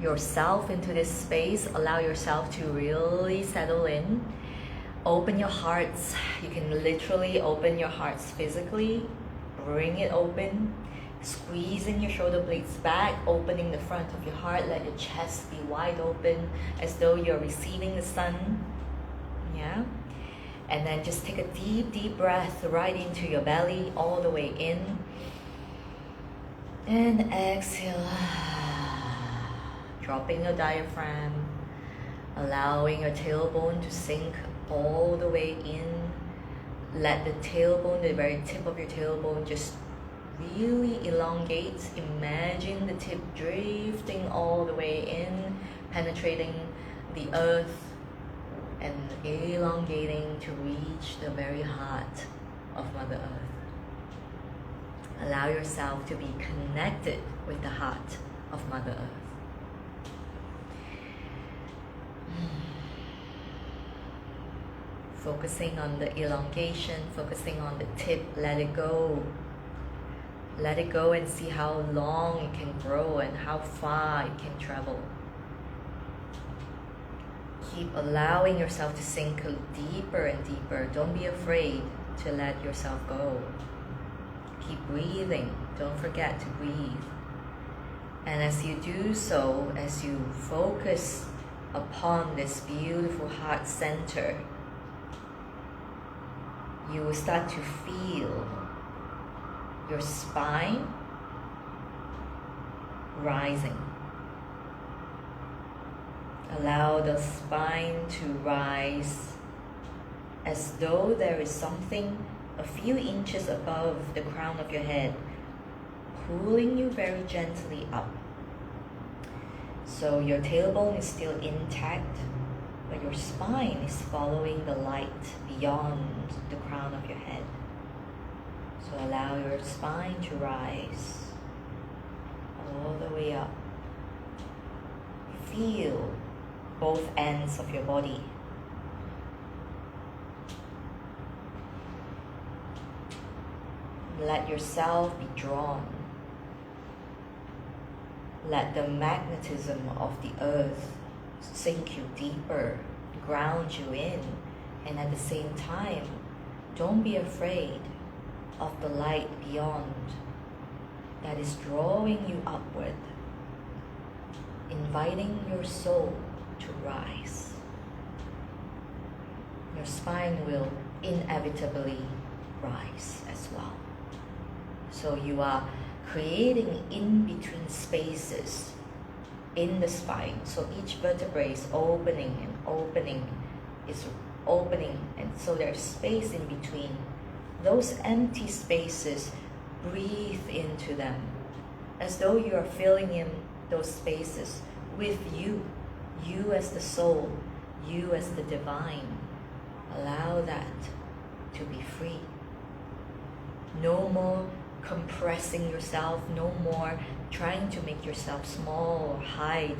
yourself into this space. Allow yourself to really settle in. Open your hearts. You can literally open your hearts physically. Bring it open. Squeezing your shoulder blades back, opening the front of your heart. Let your chest be wide open as though you're receiving the sun. Yeah. And then just take a deep, deep breath right into your belly, all the way in. And exhale. Dropping your diaphragm. Allowing your tailbone to sink all the way in. Let the tailbone, the very tip of your tailbone, just really elongate. Imagine the tip drifting all the way in, penetrating the earth and elongating to reach the very heart of Mother Earth. Allow yourself to be connected with the heart of Mother Earth. Focusing on the elongation, focusing on the tip, let it go. Let it go and see how long it can grow and how far it can travel. Keep allowing yourself to sink deeper and deeper. Don't be afraid to let yourself go. Keep breathing. Don't forget to breathe. And as you do so, as you focus upon this beautiful heart center, you will start to feel your spine rising. Allow the spine to rise as though there is something a few inches above the crown of your head, pulling you very gently up. So your tailbone is still intact, but your spine is following the light beyond the crown of your head. So allow your spine to rise all the way up. Feel both ends of your body. Let yourself be drawn. Let the magnetism of the earth sink you deeper, ground you in, and at the same time, don't be afraid of the light beyond that is drawing you upward, inviting your soul to rise. Your spine will inevitably rise as well. So you are creating in-between spaces in the spine. So each vertebrae is opening and opening, and so there's space in between. Those empty spaces, breathe into them as though you are filling in those spaces with you as the soul, you as the divine. Allow that to be free. No more compressing yourself, no more trying to make yourself small or hide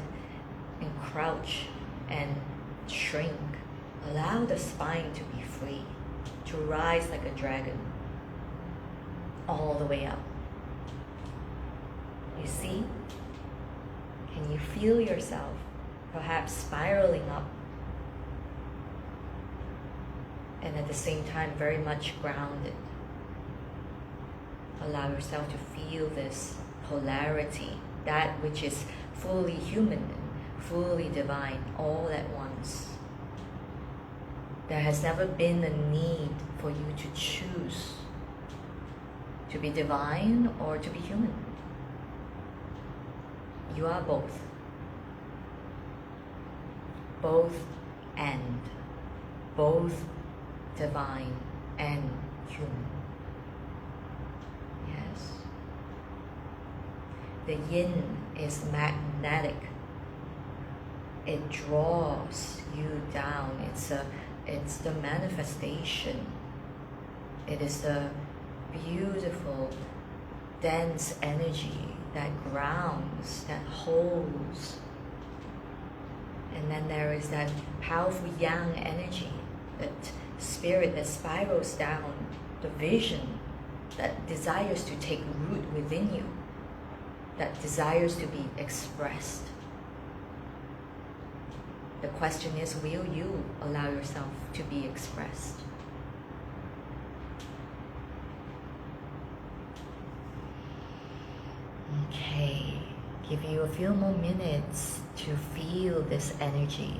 and crouch and shrink. Allow the spine to be free, to rise like a dragon all the way up. You see? Can you feel yourself perhaps spiraling up and at the same time very much grounded? Allow yourself to feel this polarity, that which is fully human and fully divine all at once. There has never been a need for you to choose to be divine or to be human. You are both. Both and. Both divine and human. Yes. The yin is magnetic. It draws you down. It's the manifestation. It is the beautiful, dense energy that grounds, that holds. And then there is that powerful yang energy, that spirit that spirals down, the vision that desires to take root within you, that desires to be expressed. The question is, will you allow yourself to be expressed? Okay, give you a few more minutes to feel this energy.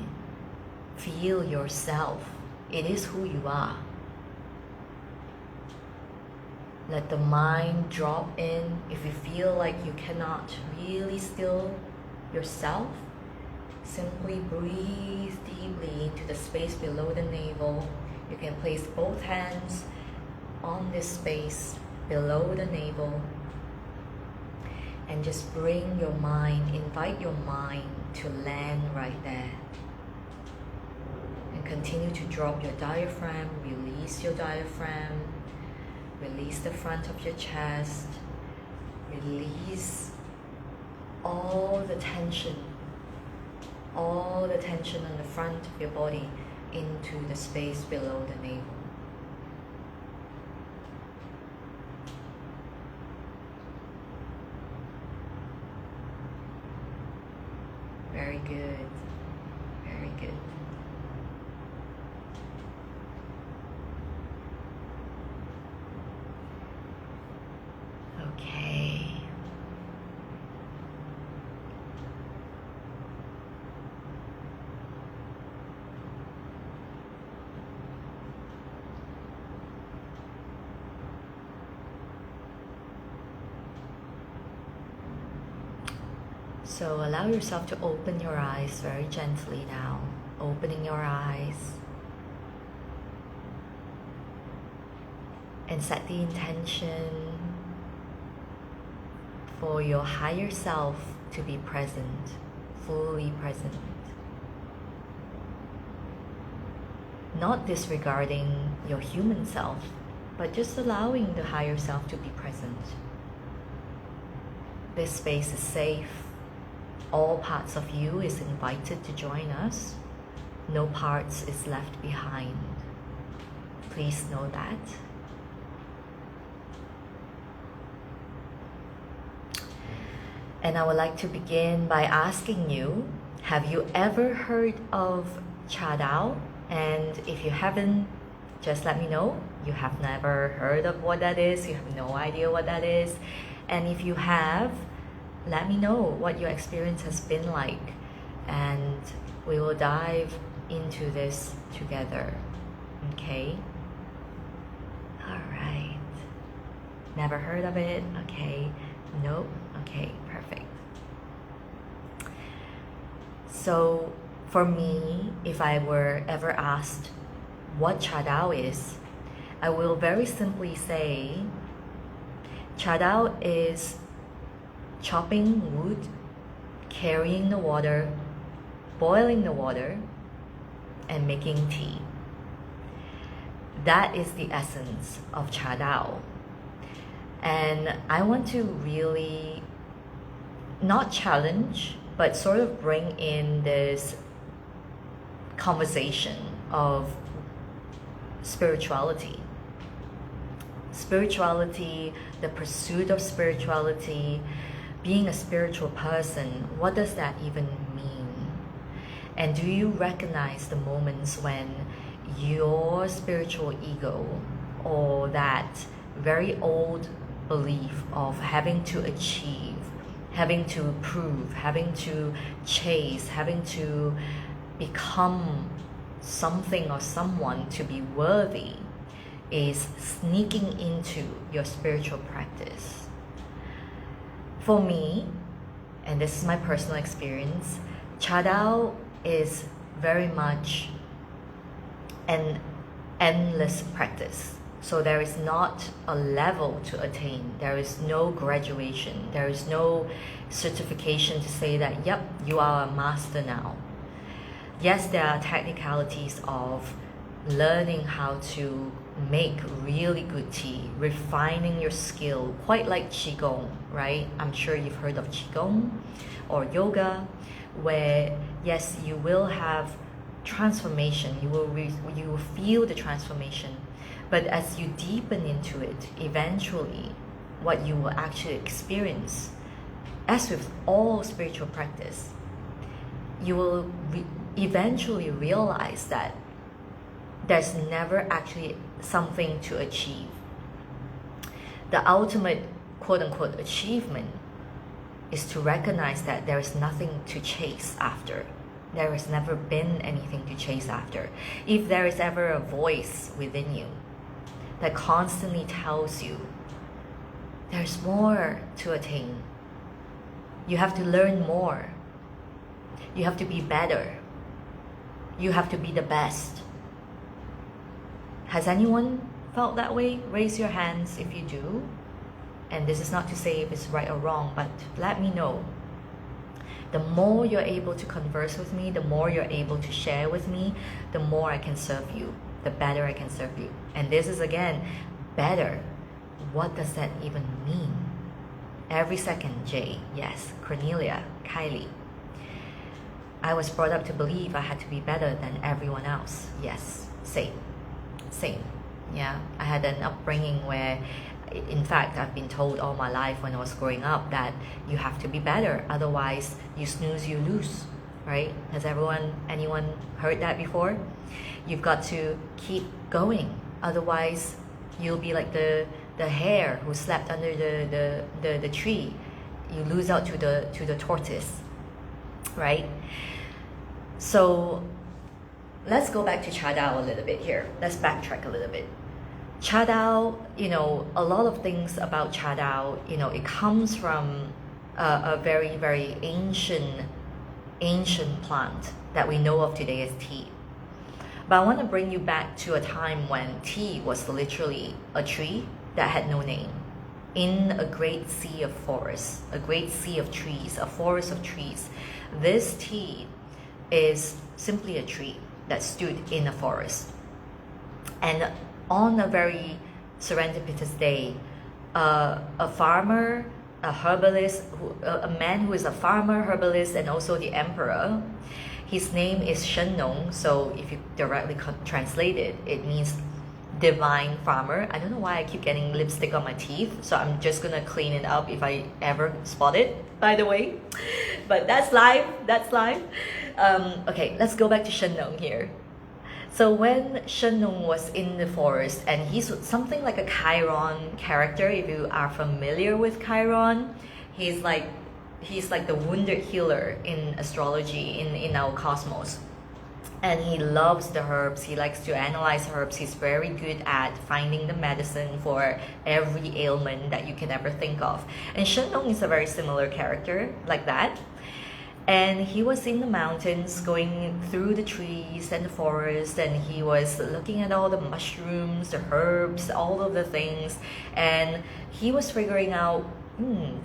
Feel yourself. It is who you are. Let the mind drop in. If you feel like you cannot really still yourself, simply breathe deeply into the space below the navel. You can place both hands on this space below the navel and just bring your mind, invite your mind to land right there. And continue to drop your diaphragm, release your diaphragm, release the front of your chest, release all the tension on the front of your body into the space below the navel. Very good. Very good. Okay. So allow yourself to open your eyes very gently now. Opening your eyes. And set the intention for your higher self to be present, fully present. Not disregarding your human self, but just allowing the higher self to be present. This space is safe. All parts of you is invited to join us. No parts is left behind. Please know that. And I would like to begin by asking you, have you ever heard of Cha Dao? And if you haven't, just let me know. You have never heard of what that is. You have no idea what that is. And if you have, let me know what your experience has been like, and we will dive into this together. Okay? All right. Never heard of it? Okay. Nope. Okay, perfect. So for me, if I were ever asked what Cha Dao is, I will very simply say Cha Dao is chopping wood, carrying the water, boiling the water, and making tea. That is the essence of Cha Dao. And I want to really not challenge, but sort of bring in this conversation of spirituality. Spirituality, the pursuit of spirituality, being a spiritual person, what does that even mean? And do you recognize the moments when your spiritual ego, or that very old belief of having to achieve, having to prove, having to chase, having to become something or someone to be worthy, is sneaking into your spiritual practice? For me, and this is my personal experience, Cha Dao is very much an endless practice. So there is not a level to attain. There is no graduation. There is no certification to say that, yep, you are a master now. Yes, there are technicalities of learning how to make really good tea, refining your skill, quite like Qigong, right? I'm sure you've heard of Qigong or yoga, where yes, you will have transformation, you will feel the transformation, but as you deepen into it, eventually what you will actually experience, as with all spiritual practice, you eventually realize that there's never actually something to achieve. The ultimate quote-unquote achievement is to recognize that there is nothing to chase after. There has never been anything to chase after. If there is ever a voice within you that constantly tells you there's more to attain, you have to learn more, you have to be better, you have to be the best. Has anyone felt that way? Raise your hands if you do. And this is not to say if it's right or wrong, but let me know. The more you're able to converse with me, the more you're able to share with me, the more I can serve you, the better I can serve you. And this is again, better. What does that even mean? Every second, Jay, yes. Cornelia, Kylie. I was brought up to believe I had to be better than everyone else. Yes, same. Yeah, I had an upbringing where, in fact, I've been told all my life when I was growing up that you have to be better, otherwise you snooze, you lose, right? Has anyone heard that before? You've got to keep going, otherwise you'll be like the hare who slept under the tree. You lose out to the tortoise, right? So let's go back to Cha Dao a little bit here. Let's backtrack a little bit. Cha Dao, a lot of things about Cha Dao, it comes from a very, very ancient plant that we know of today as tea. But I want to bring you back to a time when tea was literally a tree that had no name. In a great sea of forests, a great sea of trees, a forest of trees. This tea is simply a tree that stood in a forest. And on a very serendipitous day, a farmer, a herbalist, a man who is a farmer, herbalist, and also the emperor, his name is Shen Nong. So if you directly translate it, it means divine farmer. I don't know why I keep getting lipstick on my teeth, so I'm just gonna clean it up if I ever spot it, by the way. But that's live. Okay, let's go back to Shen Nong here. So when Shen Nong was in the forest, and he's something like a Chiron character, if you are familiar with Chiron, he's like the wounded healer in astrology, in our cosmos. And he loves the herbs, he likes to analyze herbs, he's very good at finding the medicine for every ailment that you can ever think of. And Shen Nong is a very similar character like that. And he was in the mountains, going through the trees and the forest, and he was looking at all the mushrooms, the herbs, all of the things, and he was figuring out,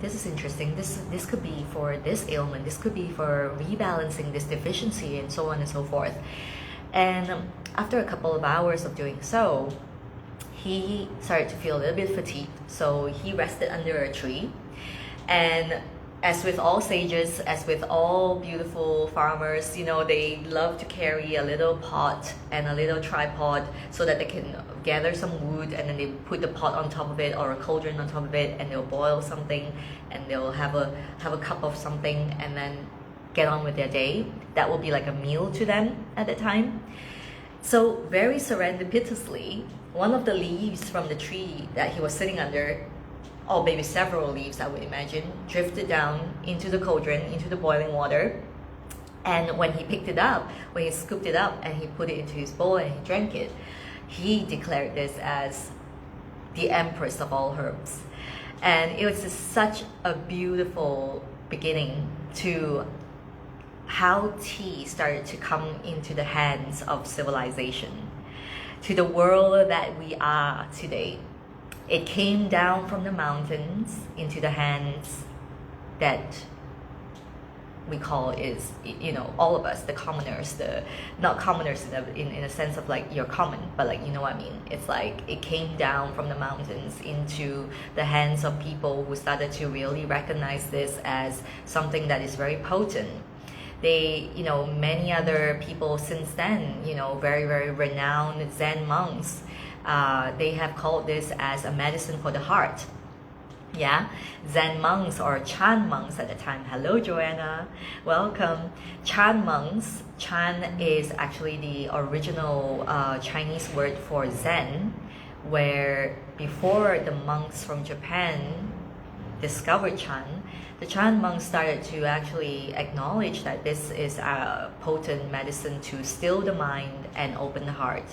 this is interesting, this could be for this ailment, this could be for rebalancing this deficiency, and so on and so forth. And after a couple of hours of doing so, he started to feel a little bit fatigued, so he rested under a tree. And as with all sages, as with all beautiful farmers, they love to carry a little pot and a little tripod so that they can gather some wood, and then they put the pot on top of it or a cauldron on top of it, and they'll boil something, and they'll have a cup of something, and then get on with their day. That will be like a meal to them at the time. So very serendipitously, one of the leaves from the tree that he was sitting under, or maybe several leaves, I would imagine, drifted down into the cauldron, into the boiling water. And when he picked it up, when he scooped it up and he put it into his bowl and he drank it, he declared this as the empress of all herbs. And it was just such a beautiful beginning to how tea started to come into the hands of civilization, to the world that we are today. It came down from the mountains into the hands that we call is, all of us, the commoners, not commoners in a sense of like you're common, but like, what I mean? It's like it came down from the mountains into the hands of people who started to really recognize this as something that is very potent. They, many other people since then, very, very renowned Zen monks, they have called this as a medicine for the heart. Yeah, Zen monks or Chan monks at the time. Hello, Joanna. Welcome. Chan monks. Chan is actually the original Chinese word for Zen, where before the monks from Japan discovered Chan, the Chan monks started to actually acknowledge that this is a potent medicine to still the mind and open the heart.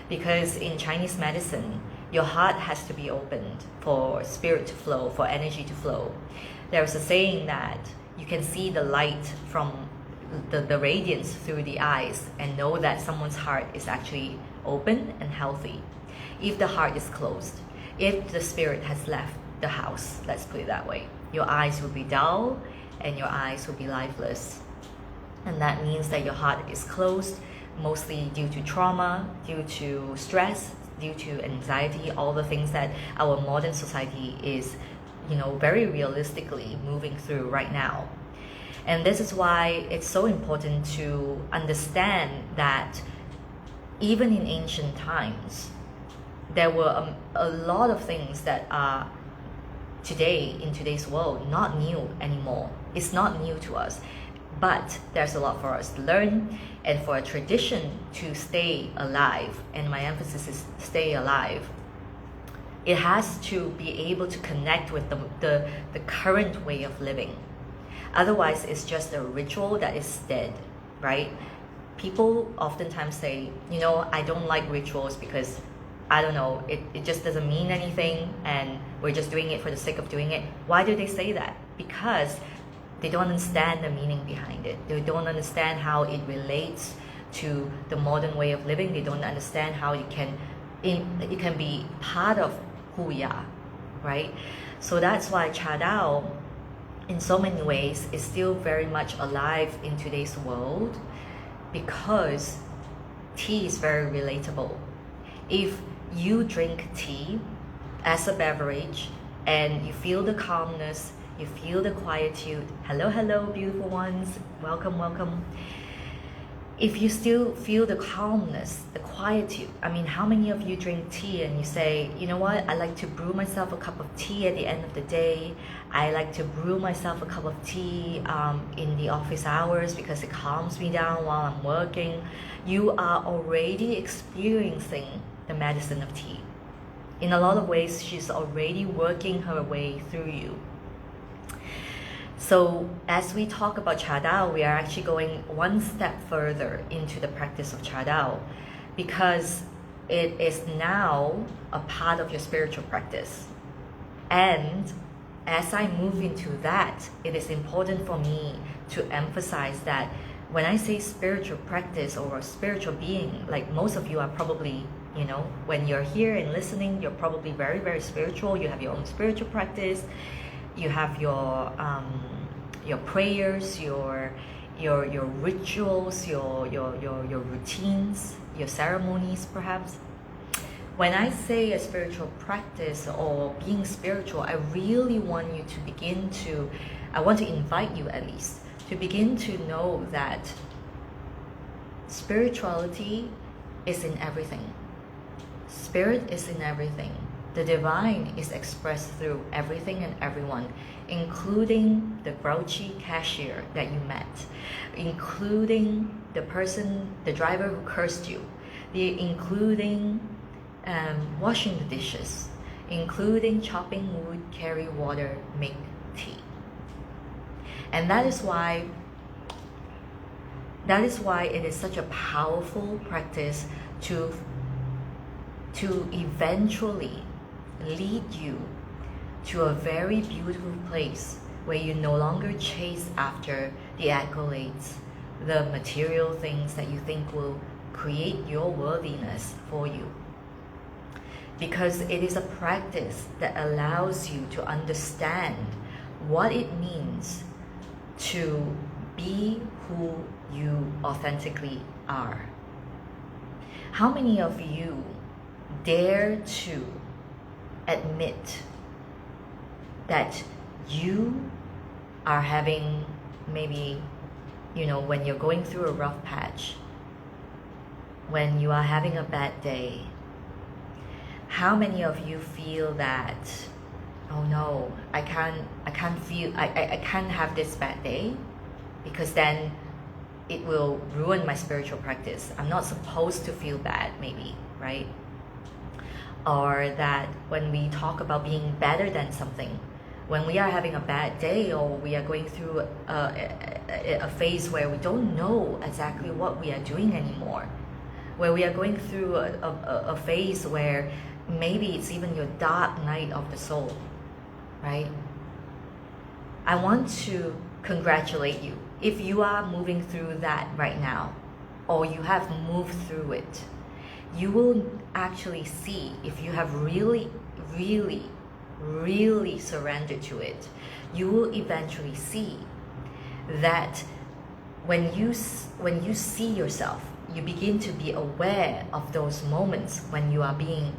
Because in Chinese medicine, your heart has to be opened for spirit to flow, for energy to flow. There's a saying that you can see the light from the radiance through the eyes and know that someone's heart is actually open and healthy. If the heart is closed, if the spirit has left the house, let's put it that way, your eyes will be dull and your eyes will be lifeless. And that means that your heart is closed, mostly due to trauma, due to stress, due to anxiety, all the things that our modern society is, very realistically moving through right now. And this is why it's so important to understand that even in ancient times, there were a lot of things that are today, in today's world, not new anymore. It's not new to us. But there's a lot for us to learn and for a tradition to stay alive, and my emphasis is stay alive. It has to be able to connect with the current way of living. Otherwise, it's just a ritual that is dead, right? People oftentimes say, I don't like rituals because, I don't know, it just doesn't mean anything and we're just doing it for the sake of doing it. Why do they say that? Because they don't understand the meaning behind it. They don't understand how it relates to the modern way of living. They don't understand how it can be part of who we are, right? So that's why Cha Dao, in so many ways, is still very much alive in today's world, because tea is very relatable. If you drink tea as a beverage and you feel the calmness, you feel the quietude. Hello, beautiful ones. Welcome. If you still feel the calmness, the quietude, how many of you drink tea and you say, you know what, I like to brew myself a cup of tea at the end of the day. I like to brew myself a cup of tea in the office hours because it calms me down while I'm working. You are already experiencing the medicine of tea. In a lot of ways, she's already working her way through you. So as we talk about Cha Dao, we are actually going one step further into the practice of Cha Dao, because it is now a part of your spiritual practice. And as I move into that, it is important for me to emphasize that when I say spiritual practice or a spiritual being, like most of you are probably, when you're here and listening, you're probably very, very spiritual. You have your own spiritual practice. You have your prayers, your rituals, your routines, your ceremonies, perhaps. When I say a spiritual practice or being spiritual, I really want you to I want to invite you at least to begin to know that spirituality is in everything. Spirit is in everything. The divine is expressed through everything and everyone, including the grouchy cashier that you met, including the driver who cursed you, including washing the dishes, including chopping wood, carry water, make tea. And that is why it is such a powerful practice to eventually lead you to a very beautiful place where you no longer chase after the accolades, the material things that you think will create your worthiness for you. Because it is a practice that allows you to understand what it means to be who you authentically are. How many of you dare to admit that you are having maybe, when you're going through a rough patch, when you are having a bad day? How many of you feel that, oh no, I can't have this bad day, because then it will ruin my spiritual practice. I'm not supposed to feel bad, maybe, right? Or that when we talk about being better than something, when we are having a bad day, or we are going through a phase where we don't know exactly what we are doing anymore, where we are going through a phase where maybe it's even your dark night of the soul, right? I want to congratulate you if you are moving through that right now, or you have moved through it. You will actually see, if you have really, really, really surrendered to it, you will eventually see that when you see yourself, you begin to be aware of those moments when you are being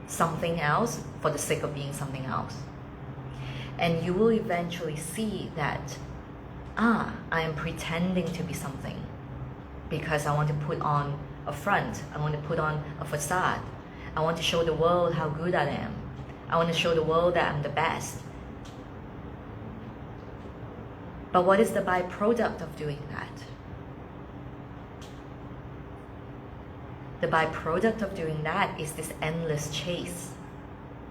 something else for the sake of being something else. And you will eventually see that, I am pretending to be something because I want to put on a front, I want to put on a facade, I want to show the world how good I am, I want to show the world that I'm the best. But what is the byproduct of doing that? The byproduct of doing that is this endless chase.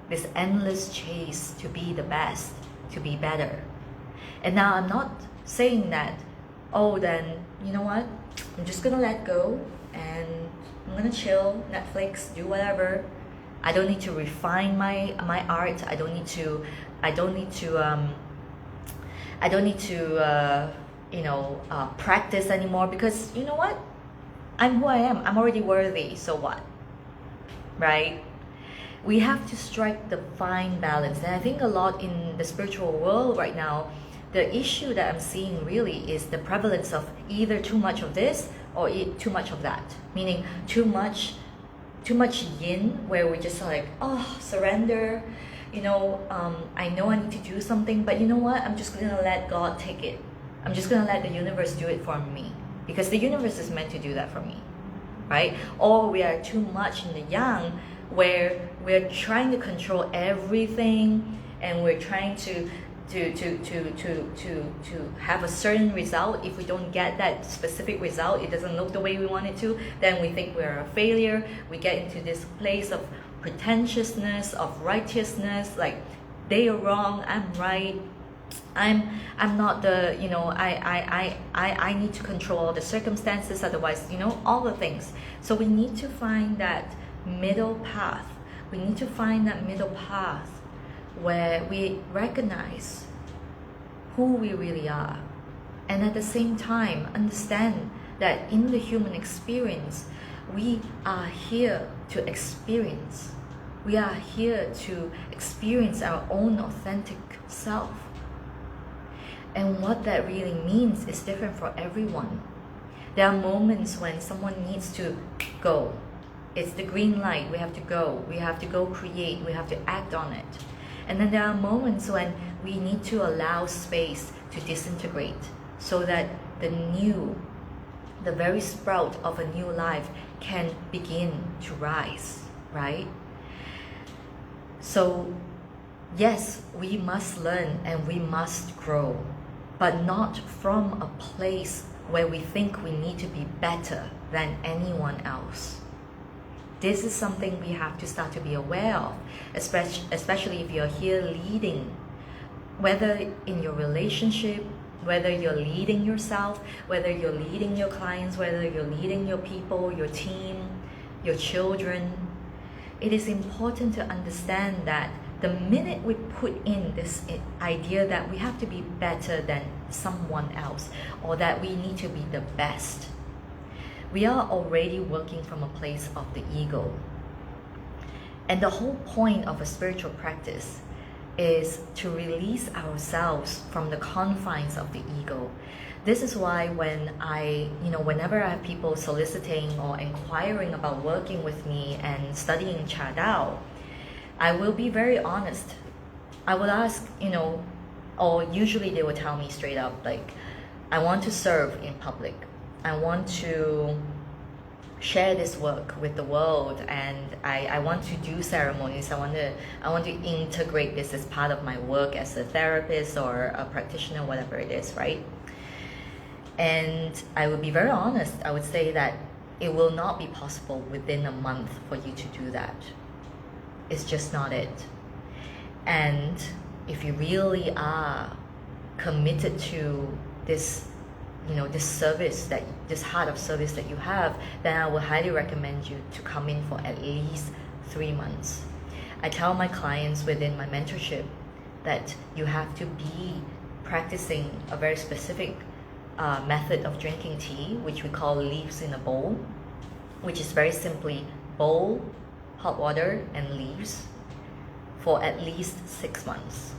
This endless chase to be the best, to be better. And now I'm not saying that, oh, then, you know what? I'm just gonna let go and I'm gonna chill, Netflix, do whatever. I don't need to refine my art. I don't need to practice anymore, because you know what? I'm who I am. I'm already worthy. So what? Right? We have to strike the fine balance. And I think a lot in the spiritual world right now, the issue that I'm seeing really is the prevalence of either too much of this or too much of that. Meaning too much yin, where we're just like, oh, surrender. I know I need to do something, but you know what? I'm just gonna let God take it. I'm just gonna let the universe do it for me, because the universe is meant to do that for me, right? Or we are too much in the yang, where we're trying to control everything, and we're trying to have a certain result. If we don't get that specific result, it doesn't look the way we want it to, then we think we're a failure. We get into this place of pretentiousness, of righteousness, like they are wrong, I'm right. I'm not the, I need to control all the circumstances, otherwise, all the things. So we need to find that middle path. We need to find that middle path where we recognize who we really are, and at the same time understand that in the human experience, we are here to experience. We are here to experience our own authentic self. And what that really means is different for everyone. There are moments when someone needs to go. It's the green light, we have to go. We have to go create, we have to act on it. And then there are moments when we need to allow space to disintegrate, so that the very sprout of a new life can begin to rise, right? So yes, we must learn and we must grow, but not from a place where we think we need to be better than anyone else. This is something we have to start to be aware of, especially if you're here leading, whether in your relationship, whether you're leading yourself, whether you're leading your clients, whether you're leading your people, your team, your children. It is important to understand that the minute we put in this idea that we have to be better than someone else, or that we need to be the best, we are already working from a place of the ego. And the whole point of a spiritual practice is to release ourselves from the confines of the ego. This is why whenever I have people soliciting or inquiring about working with me and studying Cha Dao, I will be very honest. I would ask, or usually they would tell me straight up, like, I want to serve in public. I want to share this work with the world, and I want to do ceremonies. I want to integrate this as part of my work as a therapist or a practitioner, whatever it is, right? And I will be very honest, I would say that it will not be possible within a month for you to do that. It's just not it. And if you really are committed to this, this service, this heart of service that you have, then I would highly recommend you to come in for at least 3 months. I tell my clients within my mentorship that you have to be practicing a very specific method of drinking tea, which we call leaves in a bowl, which is very simply bowl, hot water, and leaves for at least 6 months,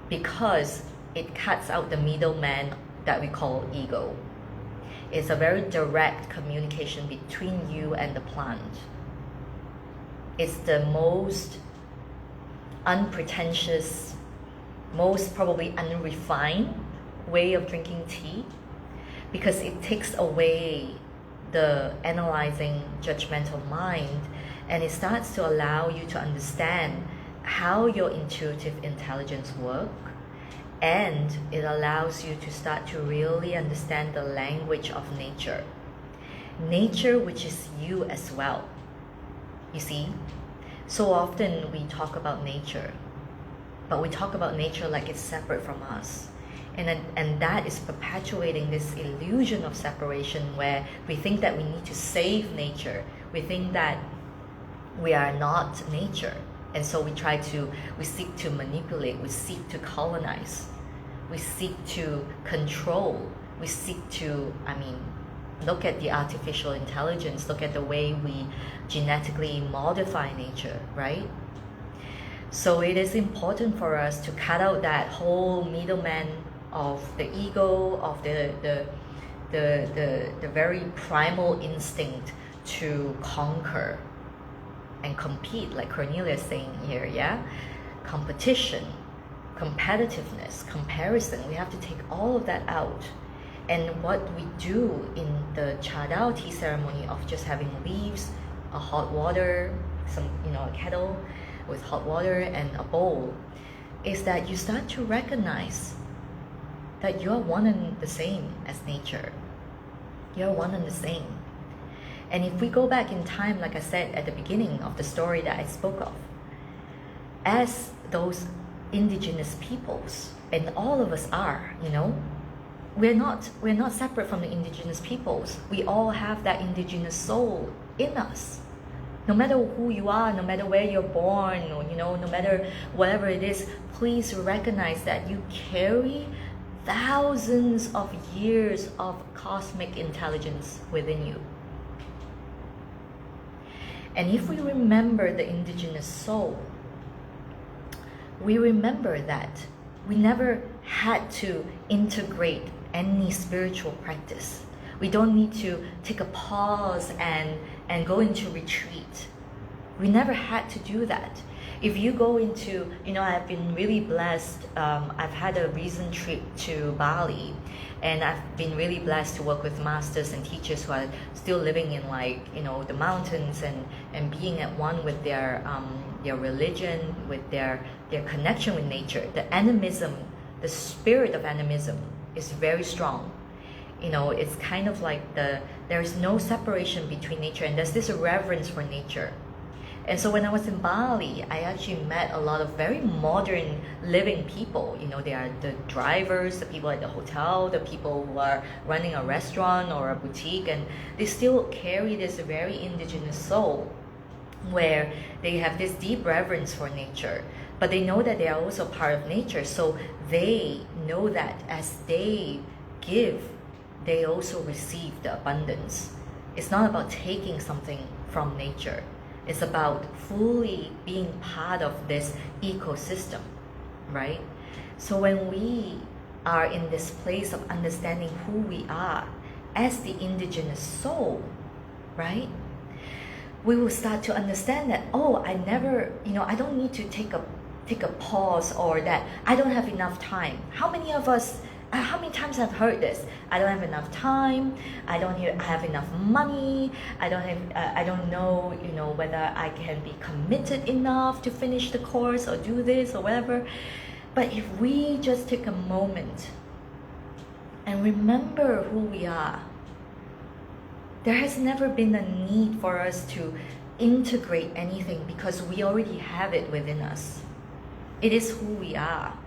because it cuts out the middleman that we call ego. It's a very direct communication between you and the plant. It's the most unpretentious, most probably unrefined way of drinking tea, because it takes away the analyzing, judgmental mind, and it starts to allow you to understand how your intuitive intelligence works, and it allows you to start to really understand the language of nature. Nature, which is you as well. You see? So often we talk about nature, but we talk about nature like it's separate from us. And that is perpetuating this illusion of separation, where we think that we need to save nature. We think that we are not nature. And so we seek to manipulate, we seek to colonize, we seek to control, we seek to, look at the artificial intelligence, look at the way we genetically modify nature, right? So it is important for us to cut out that whole middleman of the ego, of the very primal instinct to conquer and compete, like Cornelia is saying here, yeah? Competition, competitiveness, comparison, we have to take all of that out. And what we do in the Cha Dao tea ceremony of just having leaves, a hot water, a kettle with hot water and a bowl, is that you start to recognize that you're one and the same as nature. You're one and the same. And if we go back in time, like I said at the beginning of the story that I spoke of, as those indigenous peoples, and all of us are, we're not separate from the indigenous peoples. We all have that indigenous soul in us. No matter who you are, no matter where you're born, or, no matter whatever it is, please recognize that you carry thousands of years of cosmic intelligence within you. And if we remember the indigenous soul, we remember that we never had to integrate any spiritual practice. We don't need to take a pause and go into retreat. We never had to do that. If you go into, I've been really blessed. I've had a recent trip to Bali, and I've been really blessed to work with masters and teachers who are still living in the mountains and being at one with their religion, with their connection with nature. The animism, the spirit of animism is very strong. It's kind of like there's no separation between nature, and there's this reverence for nature. And so when I was in Bali, I actually met a lot of very modern living people. They are the drivers, the people at the hotel, the people who are running a restaurant or a boutique, and they still carry this very indigenous soul where they have this deep reverence for nature, but they know that they are also part of nature. So they know that as they give, they also receive the abundance. It's not about taking something from nature. It's about fully being part of this ecosystem, right? So when we are in this place of understanding who we are as the indigenous soul, right? We will start to understand that, I don't need to take a pause, or that I don't have enough time. How many of us how many times I've heard this? I don't have enough time. I don't have enough money. I don't know, whether I can be committed enough to finish the course or do this or whatever. But if we just take a moment and remember who we are, there has never been a need for us to integrate anything because we already have it within us. It is who we are.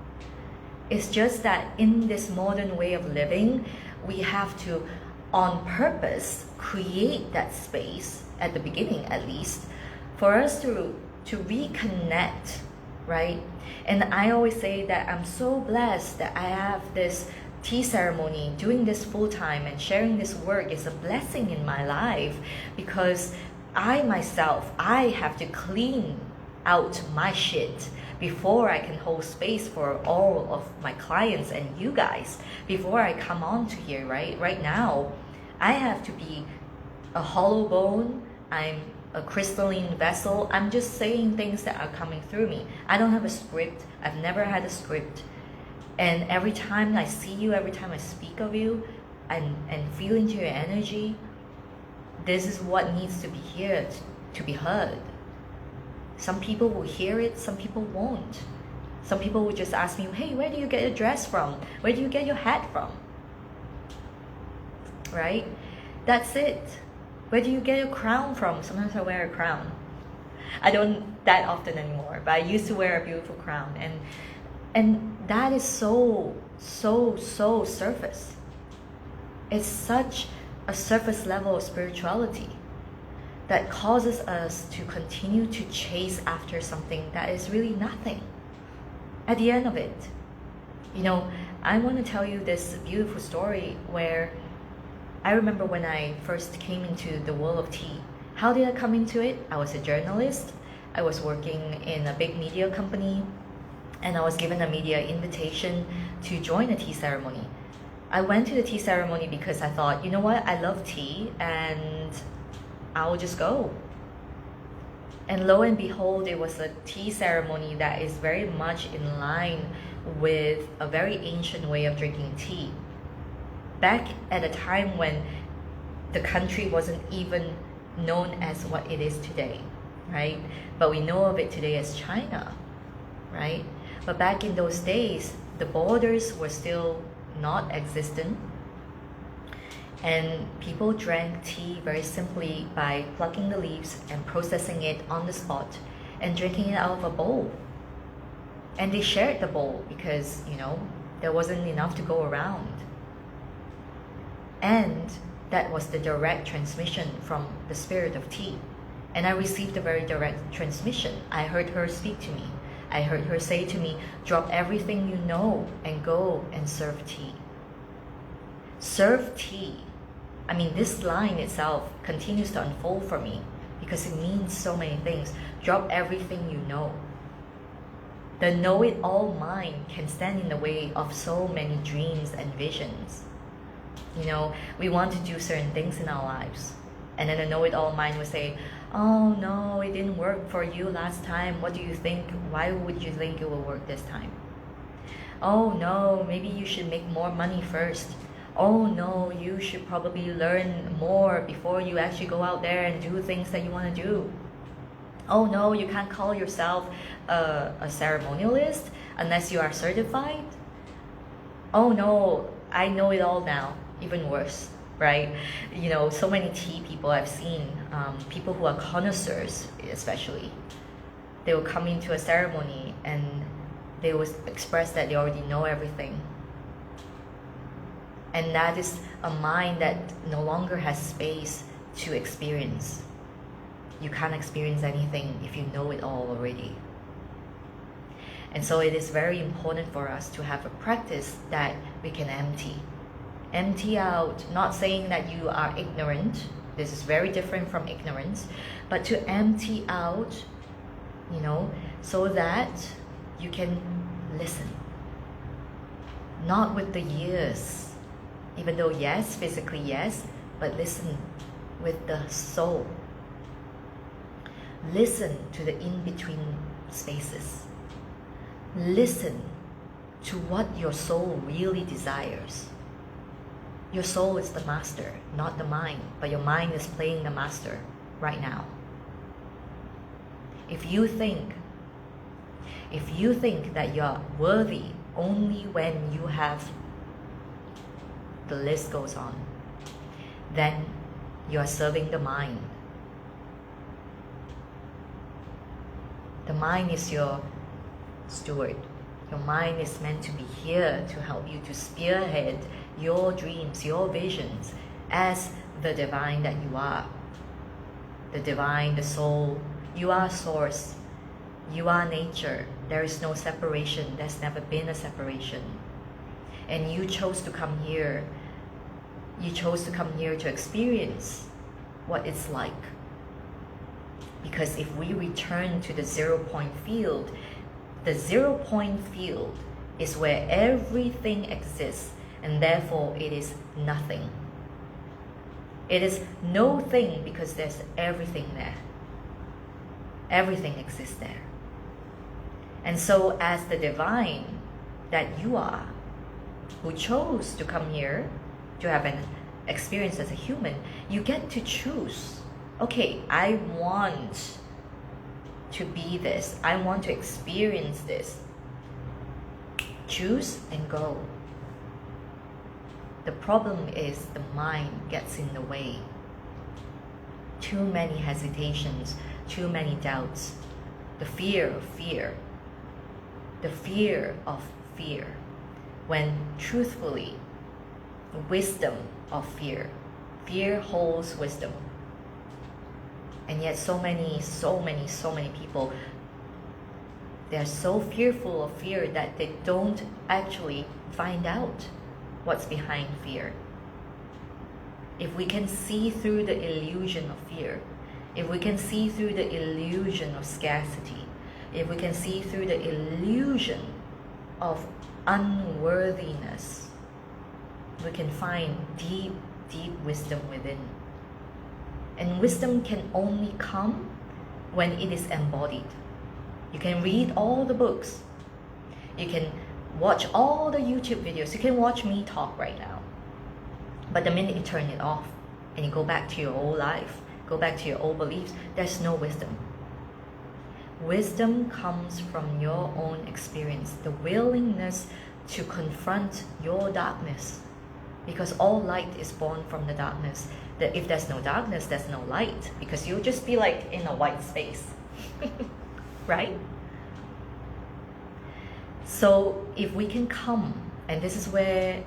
It's just that in this modern way of living, we have to, on purpose, create that space, at the beginning at least, for us to reconnect, right? And I always say that I'm so blessed that I have this tea ceremony, doing this full time and sharing this work is a blessing in my life, because I myself, I have to clean out my shit before I can hold space for all of my clients and you guys, before I come on to here, right? Right now, I have to be a hollow bone. I'm a crystalline vessel. I'm just saying things that are coming through me. I don't have a script. I've never had a script. And every time I see you, every time I speak of you and feel into your energy, this is what needs to be heard, to be heard. Some people will hear it, some people won't. Some people will just ask me, hey, where do you get your dress from? Where do you get your hat from? Right? That's it. Where do you get your crown from? Sometimes I wear a crown. I don't that often anymore, but I used to wear a beautiful crown. And that is so surface. It's such a surface level of spirituality that causes us to continue to chase after something that is really nothing at the end of it. I want to tell you this beautiful story where I remember when I first came into the world of tea. How did I come into it? I was a journalist. I was working in a big media company, and I was given a media invitation to join a tea ceremony. I went to the tea ceremony because I thought, you know what, I love tea and I'll just go. And lo and behold, it was a tea ceremony that is very much in line with a very ancient way of drinking tea. Back at a time when the country wasn't even known as what it is today, right? But we know of it today as China, right? But back in those days, the borders were still not existent. And people drank tea very simply by plucking the leaves and processing it on the spot and drinking it out of a bowl. And they shared the bowl because, there wasn't enough to go around. And that was the direct transmission from the spirit of tea. And I received a very direct transmission. I heard her speak to me. I heard her say to me, drop everything you know and go and serve tea. Serve tea. This line itself continues to unfold for me because it means so many things. Drop everything you know. The know-it-all mind can stand in the way of so many dreams and visions. We want to do certain things in our lives. And then the know-it-all mind will say, oh no, it didn't work for you last time. What do you think? Why would you think it will work this time? Oh no, maybe you should make more money first. Oh no, you should probably learn more before you actually go out there and do things that you want to do. Oh no, you can't call yourself a ceremonialist unless you are certified. Oh no, I know it all now. Even worse, right? So many tea people I've seen, people who are connoisseurs especially, they will come into a ceremony and they will express that they already know everything. And that is a mind that no longer has space to experience. You can't experience anything if you know it all already. And so it is very important for us to have a practice that we can empty out, not saying that you are ignorant. This is very different from ignorance, but to empty out, so that you can listen. Not with the ears, even though yes, physically yes, but listen with the soul. Listen to the in-between spaces. Listen to what your soul really desires. Your soul is the master, not the mind, but your mind is playing the master right now. If you think that you're worthy only when you have, the list goes on, then you are serving the mind. The mind is your steward. Your mind is meant to be here to help you to spearhead your dreams, your visions as the divine that you are. The divine, the soul, you are source, you are nature. There is no separation. There's never been a separation. And you chose to come here. You chose to come here to experience what it's like. Because if we return to the 0 point field, the 0 point field is where everything exists, and therefore it is nothing. It is no thing because there's everything there. Everything exists there. And so as the divine that you are, who chose to come here to have an experience as a human, you get to choose. Okay, I want to be this. I want to experience this. Choose and go. The problem is the mind gets in the way. Too many hesitations, too many doubts. The fear of fear. The fear of fear. When truthfully, wisdom of fear. Fear holds wisdom. And yet so many people, they're so fearful of fear that they don't actually find out what's behind fear. If we can see through the illusion of fear, if we can see through the illusion of scarcity, if we can see through the illusion of unworthiness, we can find deep, deep wisdom within. And wisdom can only come when it is embodied. You can read all the books. You can watch all the YouTube videos. You can watch me talk right now. But the minute you turn it off and you go back to your old life, go back to your old beliefs, there's no wisdom. Wisdom comes from your own experience, the willingness to confront your darkness. Because all light is born from the darkness. That if there's no darkness, there's no light. Because you'll just be like in a white space. Right? So if we can come, and this is where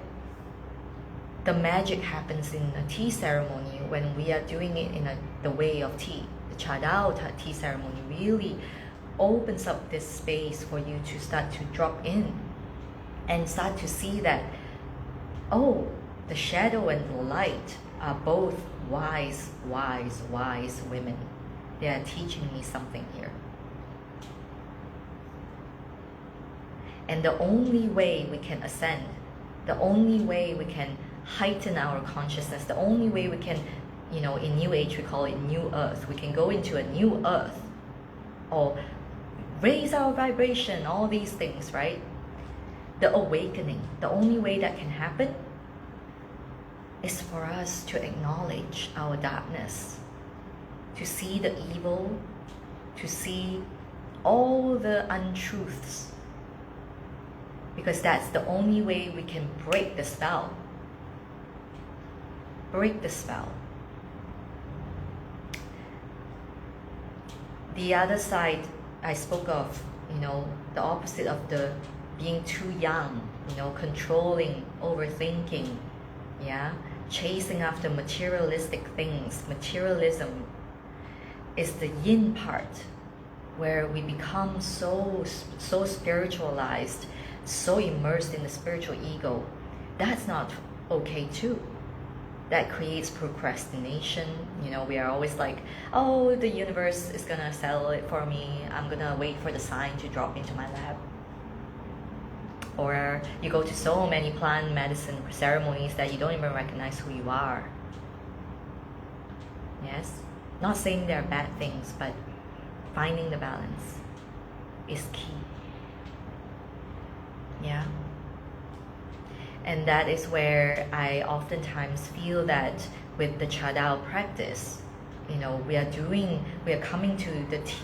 the magic happens in a tea ceremony when we are doing it in the way of tea. The Cha Dao tea ceremony really opens up this space for you to start to drop in and start to see that, oh, the shadow and the light are both wise women. They are teaching me something here. And the only way we can ascend, the only way we can heighten our consciousness, the only way we can, in New Age we call it New Earth. We can go into a new earth or raise our vibration, all these things, right? The awakening, the only way that can happen is for us to acknowledge our darkness, to see the evil, to see all the untruths, because that's the only way we can break the spell. Break the spell. The other side I spoke of, the opposite of the being too young, controlling, overthinking, chasing after materialistic things. Materialism is the yin part, where we become so spiritualized, so immersed in the spiritual ego. That's not okay too. That creates procrastination. We are always like, oh, the universe is gonna settle it for me. I'm gonna wait for the sign to drop into my lap. Or you go to so many plant medicine ceremonies that you don't even recognize who you are. Yes? Not saying they're bad things, but finding the balance is key. Yeah? And that is where I oftentimes feel that with the Cha Dao practice, we are coming to the tea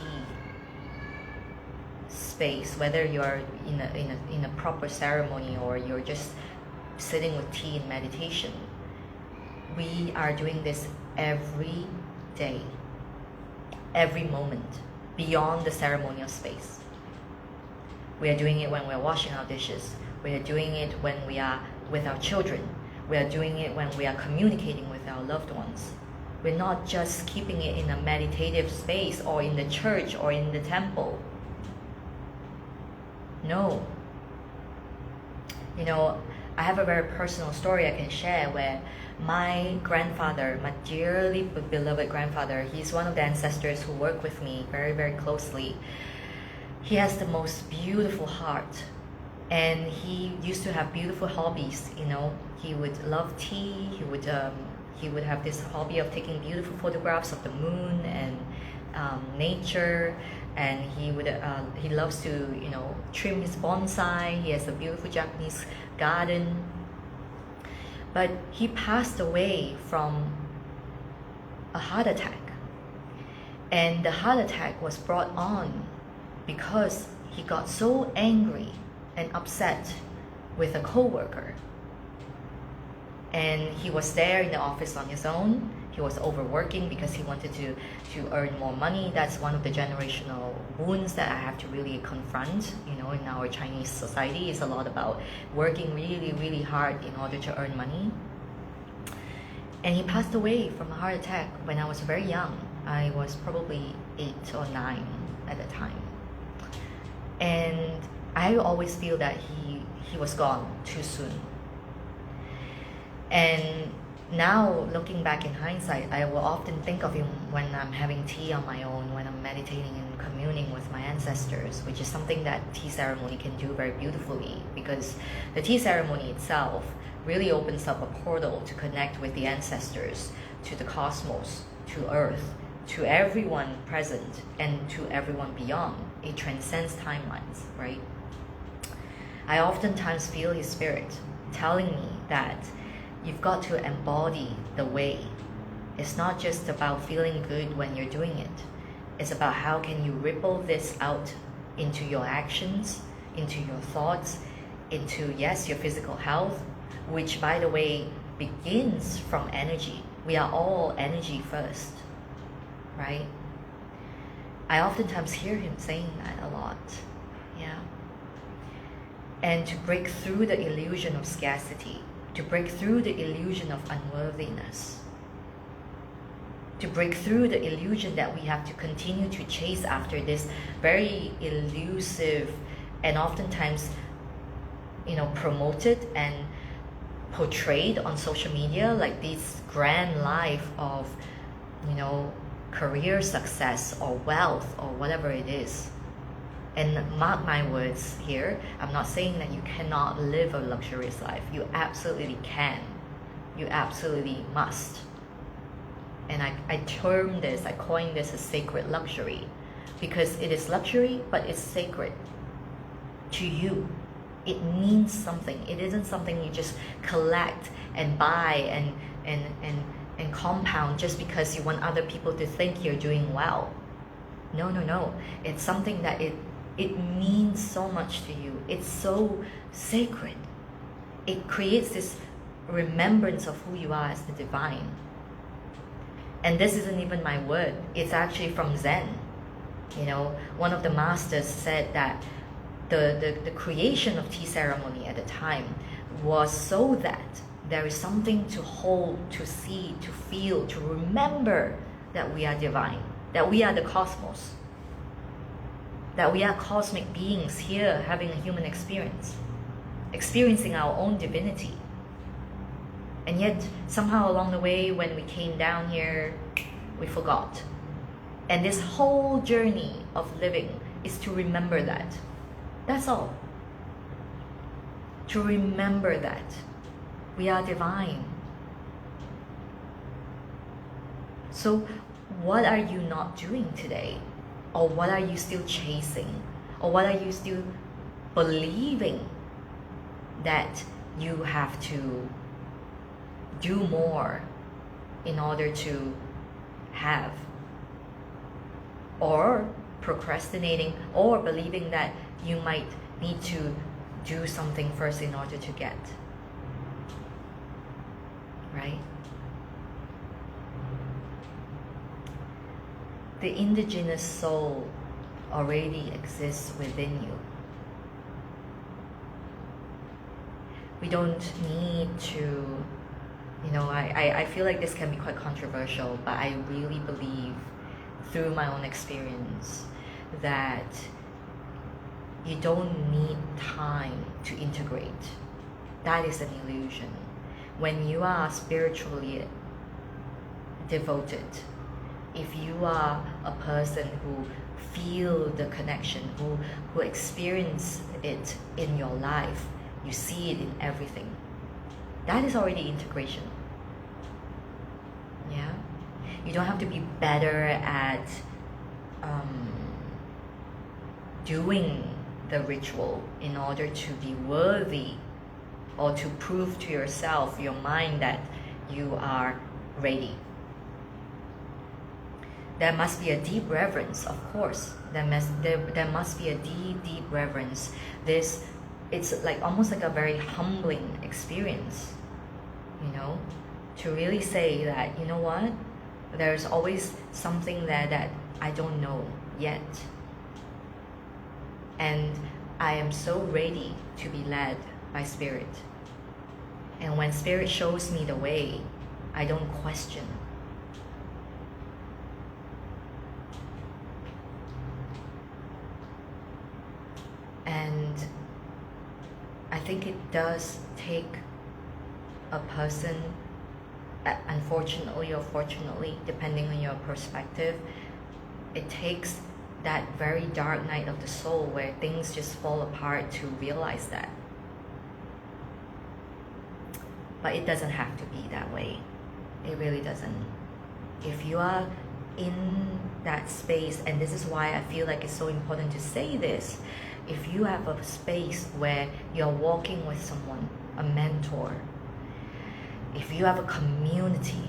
space, whether you're in a proper ceremony or you're just sitting with tea in meditation. We are doing this every day, every moment, beyond the ceremonial space. We are doing it when we're washing our dishes. We are doing it when we are with our children. We are doing it when we are communicating with our loved ones. We're not just keeping it in a meditative space or in the church or in the temple. No. I have a very personal story I can share where my grandfather, my dearly beloved grandfather, he's one of the ancestors who work with me very, very closely. He has the most beautiful heart, and he used to have beautiful hobbies. He would love tea. He would have this hobby of taking beautiful photographs of the moon and nature, and he loves to trim his bonsai. He has a beautiful Japanese garden. But he passed away from a heart attack, and the heart attack was brought on because he got so angry and upset with a co-worker. And he was there in the office on his own. He was overworking because he wanted to earn more money. That's one of the generational wounds that I have to really confront. In our Chinese society, it's a lot about working really, really hard in order to earn money. And he passed away from a heart attack when I was very young. I was probably 8 or 9 at the time. And I always feel that he was gone too soon. And now, looking back in hindsight, I will often think of him when I'm having tea on my own, when I'm meditating and communing with my ancestors, which is something that tea ceremony can do very beautifully, because the tea ceremony itself really opens up a portal to connect with the ancestors, to the cosmos, to Earth, to everyone present, and to everyone beyond. It transcends timelines, right? I oftentimes feel his spirit telling me that you've got to embody the way. It's not just about feeling good when you're doing it. It's about how can you ripple this out into your actions, into your thoughts, into, yes, your physical health, which, by the way, begins from energy. We are all energy first, right? I oftentimes hear him saying that a lot, yeah. And to break through the illusion of scarcity, to break through the illusion of unworthiness, to break through the illusion that we have to continue to chase after this very elusive and oftentimes, promoted and portrayed on social media, like this grand life of, career success or wealth or whatever it is. And mark my words here, I'm not saying that you cannot live a luxurious life. You absolutely can. You absolutely must. And I coined this as sacred luxury, because it is luxury, but it's sacred to you. It means something. It isn't something you just collect and buy and compound just because you want other people to think you're doing well. No. It's something that it means so much to you. It's so sacred. It creates this remembrance of who you are as the divine. And this isn't even my word. It's actually from Zen. One of the masters said that the creation of tea ceremony at the time was so that there is something to hold, to see, to feel, to remember that we are divine, that we are the cosmos, that we are cosmic beings here having a human experience, experiencing our own divinity. And yet, somehow along the way, when we came down here, we forgot. And this whole journey of living is to remember that. That's all. To remember that we are divine. So, what are you not doing today? Or what are you still chasing? Or what are you still believing that you have to do more in order to have, or procrastinating, or believing that you might need to do something first in order to get, right? The indigenous soul already exists within you. We don't need to, I feel like this can be quite controversial, but I really believe through my own experience that you don't need time to integrate. That is an illusion. When you are spiritually devoted, if you are a person who feel the connection, who experience it in your life, you see it in everything, that is already integration. Yeah, you don't have to be better at doing the ritual in order to be worthy, or to prove to yourself, your mind, that you are ready. There must be a deep reverence, of course. There must be a deep reverence. It's like almost like a very humbling experience, to really say that, you know what, there's always something there that I don't know yet, and I am so ready to be led by Spirit. And when Spirit shows me the way, I don't question. And I think it does take a person, unfortunately or fortunately, depending on your perspective, it takes that very dark night of the soul where things just fall apart to realize that. But it doesn't have to be that way. It really doesn't. If you are in that space, and this is why I feel like it's so important to say this, if you have a space where you're walking with someone, a mentor, if you have a community,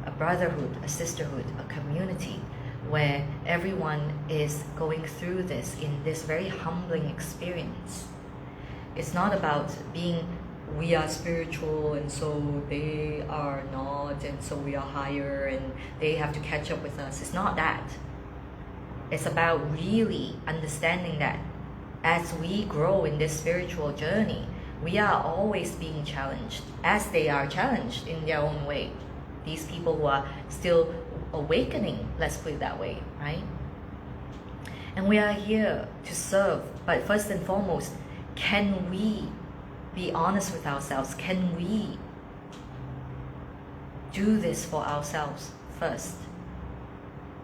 a brotherhood, a sisterhood, a community where everyone is going through this in this very humbling experience. It's not about being, we are spiritual and so they are not, and so we are higher and they have to catch up with us. It's not that. It's about really understanding that as we grow in this spiritual journey, we are always being challenged as they are challenged in their own way. These people who are still awakening, let's put it that way, right? And we are here to serve, but first and foremost, can we be honest with ourselves? Can we do this for ourselves first?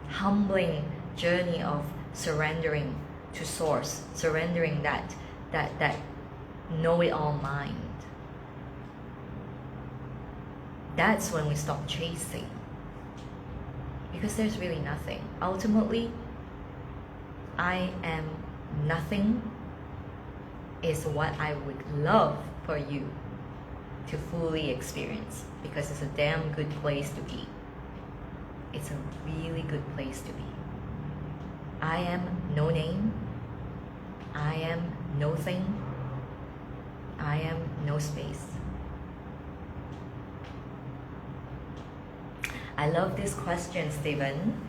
Humbling journey of surrendering to source, surrendering that know-it-all mind. That's when we stop chasing, because there's really nothing. Ultimately, I am nothing is what I would love for you to fully experience, because it's a damn good place to be. It's a really good place to be. I am no name. I am no thing. I am no space. I love this question, Stephen.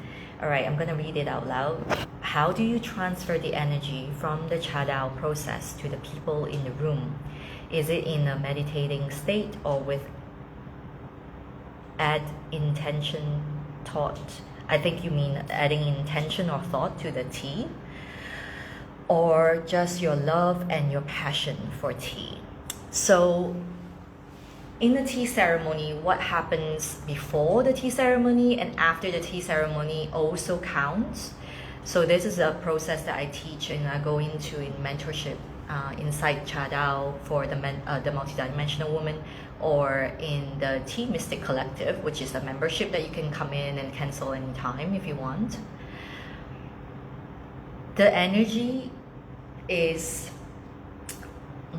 All right, I'm going to read it out loud. How do you transfer the energy from the Cha Dao process to the people in the room? Is it in a meditating state or with add intention thought? I think you mean adding intention or thought to the tea, or just your love and your passion for tea. So in the tea ceremony, what happens before the tea ceremony and after the tea ceremony also counts. So this is a process that I teach and I go into in mentorship inside Cha Dao for the multidimensional woman, or in the Tea Mystic Collective, which is a membership that you can come in and cancel anytime if you want. The energy is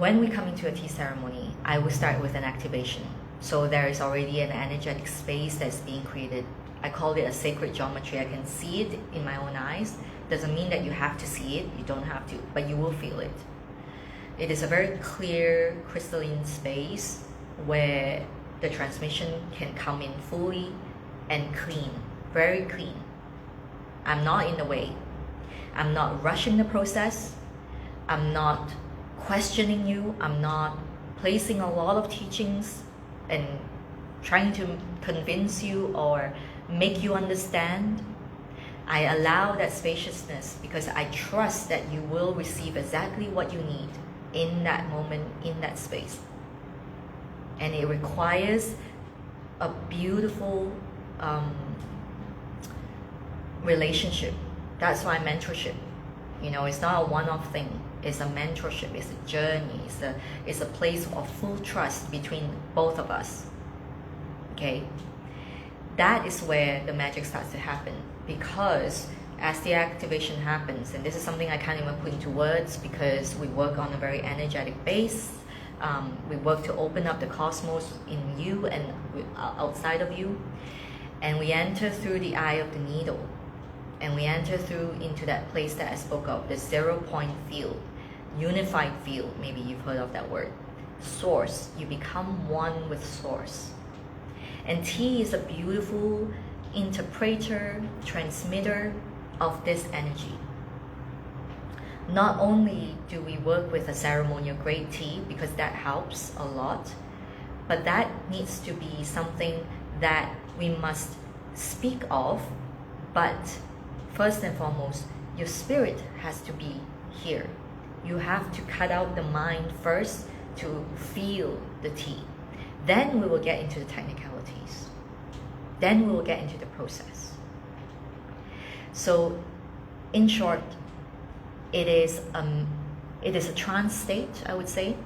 when we come into a tea ceremony, I will start with an activation. So there is already an energetic space that's being created. I call it a sacred geometry. I can see it in my own eyes. Doesn't mean that you have to see it, you don't have to, but you will feel it. It is a very clear, crystalline space where the transmission can come in fully and clean, very clean. I'm not in the way. I'm not rushing the process. I'm not questioning you. I'm not placing a lot of teachings and trying to convince you or make you understand. I allow that spaciousness because I trust that you will receive exactly what you need in that moment, in that space. And it requires a beautiful relationship. That's why mentorship, it's not a one-off thing. It's a mentorship, it's a journey, it's a place of full trust between both of us. Okay? That is where the magic starts to happen, because as the activation happens, and this is something I can't even put into words because we work on a very energetic base. We work to open up the cosmos in you and outside of you, and we enter through the eye of the needle, and we enter through into that place that I spoke of, the 0-point field, unified field. Maybe you've heard of that word. Source. You become one with source. And tea is a beautiful interpreter, transmitter of this energy. Not only do we work with a ceremonial grade tea, because that helps a lot, but that needs to be something that we must speak of. But first and foremost, your spirit has to be here. You have to cut out the mind first to feel the tea. Then we will get into the technicalities. Then we will get into the process. So, in short, it is a trance state, I would say.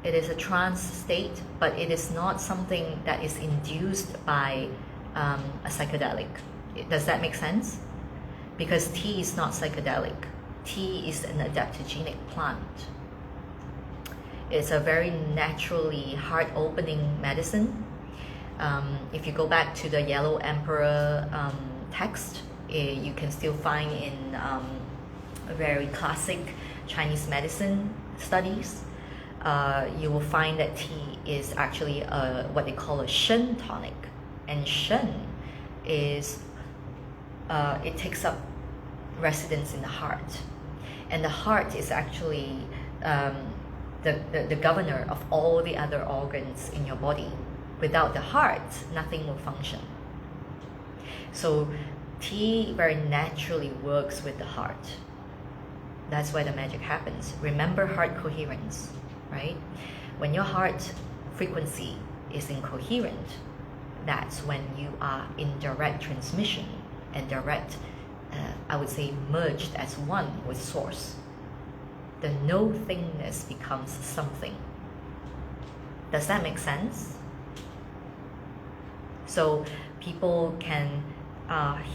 It is a trance state, but it is not something that is induced by a psychedelic. Does that make sense? Because tea is not psychedelic. Tea is an adaptogenic plant. It's a very naturally heart-opening medicine. If you go back to the Yellow Emperor text, you can still find in a very classic Chinese medicine studies, you will find that tea is actually what they call a Shen tonic. And Shen is, it takes up residence in the heart. And the heart is actually the governor of all the other organs in your body. Without the heart, nothing will function. So tea very naturally works with the heart. That's where the magic happens. Remember heart coherence, right? When your heart frequency is incoherent, that's when you are in direct transmission and direct, I would say, merged as one with source. The no-thingness becomes something. Does that make sense? So people can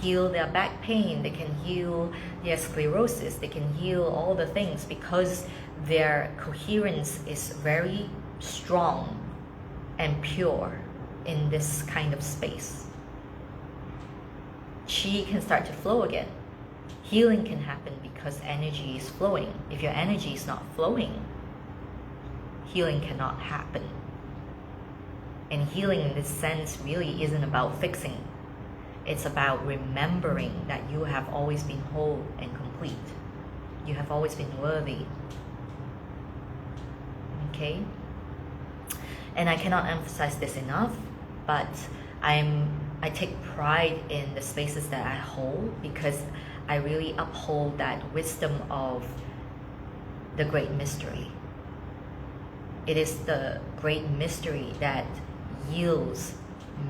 heal their back pain, they can heal their sclerosis, they can heal all the things because their coherence is very strong and pure in this kind of space. Qi can start to flow again. Healing can happen because energy is flowing. If your energy is not flowing, healing cannot happen. And healing in this sense really isn't about fixing. It's about remembering that you have always been whole and complete. You have always been worthy. Okay? And I cannot emphasize this enough, but I take pride in the spaces that I hold because I really uphold that wisdom of the great mystery. It is the great mystery that yields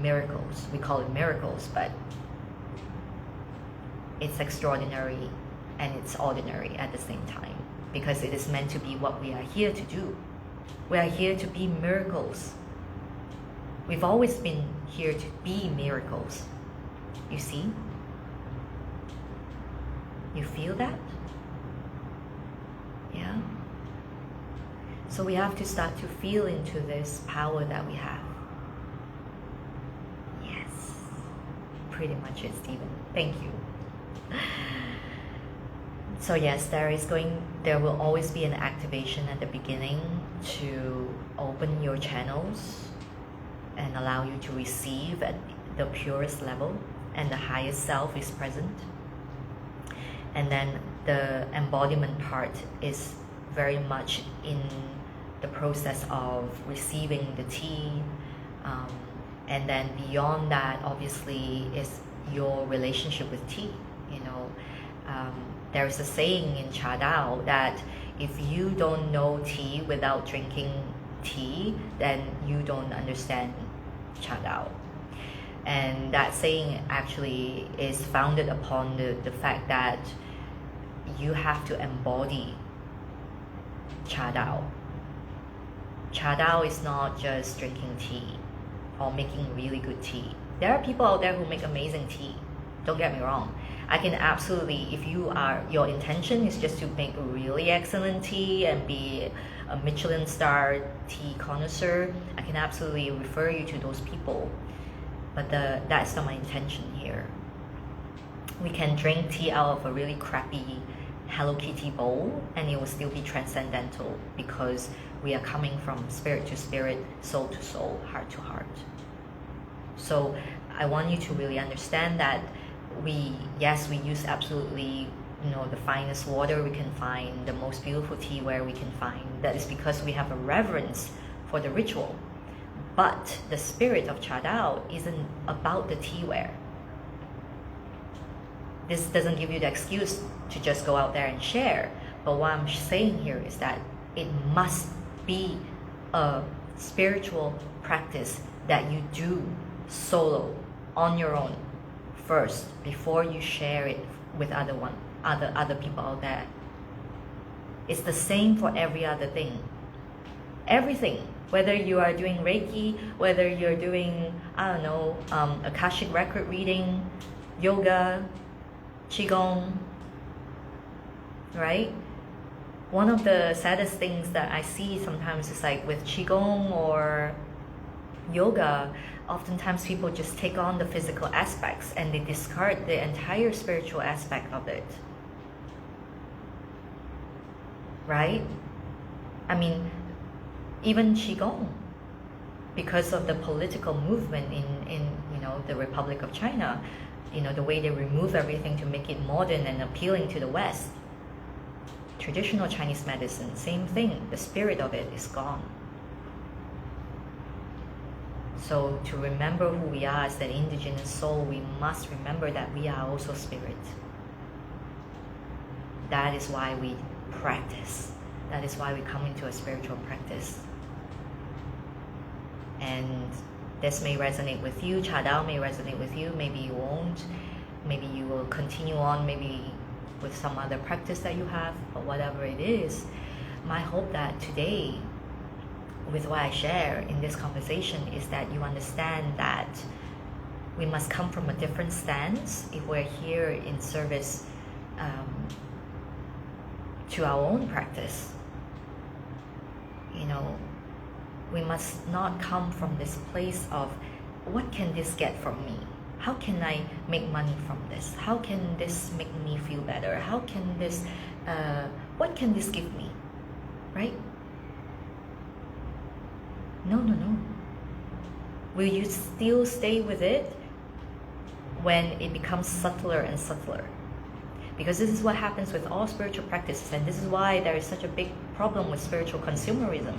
miracles. We call it miracles, but it's extraordinary and it's ordinary at the same time because it is meant to be what we are here to do. We are here to be miracles. We've always been here to be miracles. You see? You feel that? Yeah? So we have to start to feel into this power that we have. Yes, pretty much it, Stephen. Thank you. So yes, there will always be an activation at the beginning to open your channels and allow you to receive at the purest level, and the highest self is present. And then the embodiment part is very much in the process of receiving the tea, and then beyond that obviously is your relationship with tea. There's a saying in Cha Dao that if you don't know tea without drinking tea, then you don't understand Cha Dao. And that saying actually is founded upon the fact that you have to embody Cha Dao. Cha Dao is not just drinking tea or making really good tea. There are people out there who make amazing tea. Don't get me wrong. I can absolutely, if your intention is just to make really excellent tea and be a Michelin star tea connoisseur, I can absolutely refer you to those people. But that's not my intention here. We can drink tea out of a really crappy Hello Kitty bowl and it will still be transcendental, because we are coming from spirit to spirit, soul to soul, heart to heart. So I want you to really understand that we use absolutely the finest water we can find, the most beautiful tea where we can find. That is because we have a reverence for the ritual. But the spirit of Cha Dao isn't about the teaware. This doesn't give you the excuse to just go out there and share. But what I'm saying here is that it must be a spiritual practice that you do solo, on your own, first, before you share it with other people out there. It's the same for every other thing. Everything. Whether you are doing Reiki, whether you're doing, Akashic record reading, yoga, Qigong, right? One of the saddest things that I see sometimes is like with Qigong or yoga, oftentimes people just take on the physical aspects and they discard the entire spiritual aspect of it. Right? I mean, even Qigong, because of the political movement in the Republic of China, the way they remove everything to make it modern and appealing to the West. Traditional Chinese medicine, same thing. The spirit of it is gone. So to remember who we are as that indigenous soul, we must remember that we are also spirit. That is why we practice. That is why we come into a spiritual practice. And this may resonate with you, Cha Dao may resonate with you, maybe you won't. Maybe you will continue on, maybe with some other practice that you have, but whatever it is, my hope that today, with what I share in this conversation, is that you understand that we must come from a different stance if we're here in service to our own practice. We must not come from this place of, what can this get from me? How can I make money from this? How can this make me feel better? How can this, what can this give me? Right? No. Will you still stay with it when it becomes subtler and subtler? Because this is what happens with all spiritual practices, and this is why there is such a big problem with spiritual consumerism.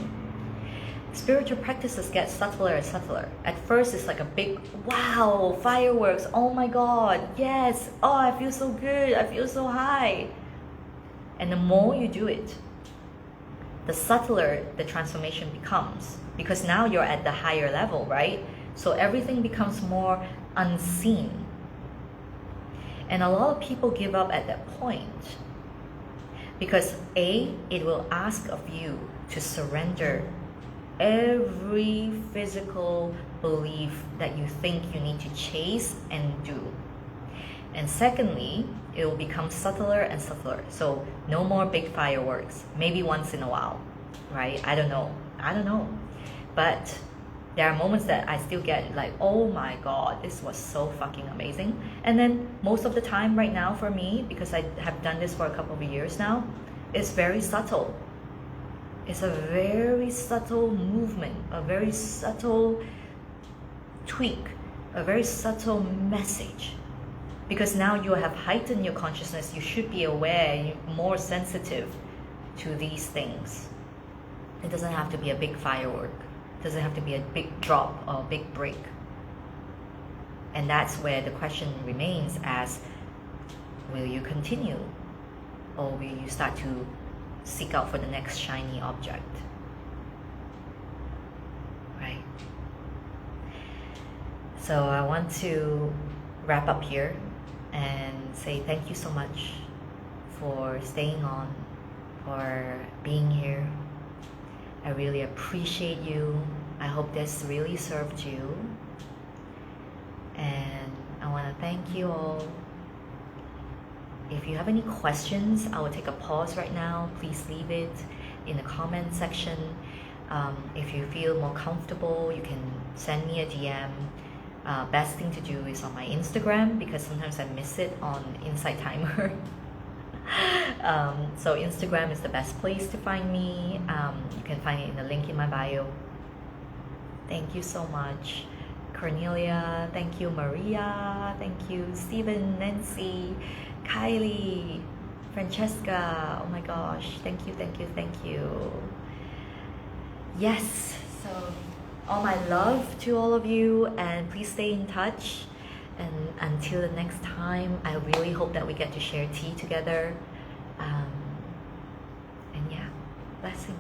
Spiritual practices get subtler and subtler. At first it's like a big, wow, fireworks, oh my god, yes, oh, I feel so good, I feel so high. And the more you do it, the subtler the transformation becomes, because now you're at the higher level, right? So everything becomes more unseen. And a lot of people give up at that point, because it will ask of you to surrender every physical belief that you think you need to chase and do. And secondly, it will become subtler and subtler. So no more big fireworks, maybe once in a while. right? I don't know. But there are moments that I still get like, oh my god, this was so fucking amazing. And then most of the time right now for me, because I have done this for a couple of years now, it's very subtle. It's a very subtle movement, a very subtle tweak, a very subtle message. Because now you have heightened your consciousness, you should be aware, more sensitive to these things. It doesn't have to be a big firework. It doesn't have to be a big drop or a big break. And that's where the question remains as, will you continue? Or will you start to seek out for the next shiny object? Right? So I want to wrap up here and say thank you so much for staying on, for being here. I really appreciate you. I hope this really served you. And I want to thank you all. If you have any questions, I will take a pause right now. Please leave it in the comment section. If you feel more comfortable, you can send me a DM. Best thing to do is on my Instagram, because sometimes I miss it on Insight Timer. So Instagram is the best place to find me. You can find it in the link in my bio. Thank you so much, Cornelia. Thank you, Maria. Thank you, Stephen, Nancy, Kylie, Francesca. Oh my gosh, thank you. Yes, so all my love to all of you, and please stay in touch. And until the next time, I really hope that we get to share tea together. And yeah, blessings.